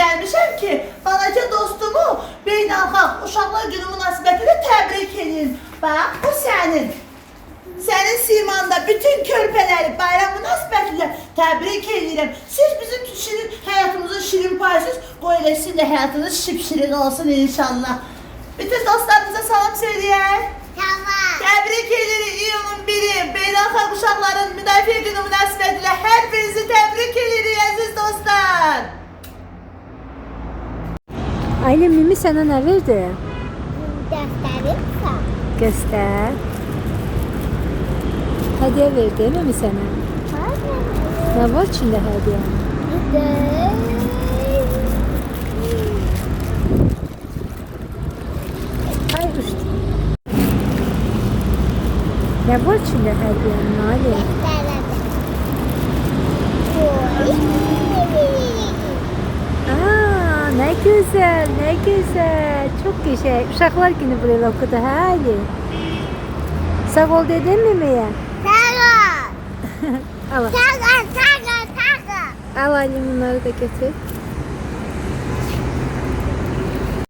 gəlmişəm ki, balaca dostumu beynəlxalq Uşaqlar Günü münasibətilə təbrik edin. Bax, bu sənin. Sənin simanda bütün körpələri bayram münasibətilə təbrik edirəm. Siz bizim şirin, həyatımızın şirin payısınız. Qoy elə sizin də həyatınız şipşirin olsun inşallah. Bütün dostlarımıza salam söyləyək. Tamam. Təbrik edirik iyunun 1-i. Beynəlxalq Uşaqların Müdafiə Günü münasibətilə hər birinizi təbrik edirik əziz dostlar. Aylin, Mimi sənə nə verdi? Göstərim sən. Göstər. Hədiyyə verdi Mimi sənə. Nə var içində hədiyyənin? Ay uçtu. Ne var içinde hediyenin Ali? Aa, ne güzel, ne güzel. Çok güzel. Uşaklar günü buraya okudu ha Ali. Sağ ol dedin mi Mimi'ye? Sağ ol. Al. Sağ ol, sağ ol, sağ ol. Al Ali, bunları da götür.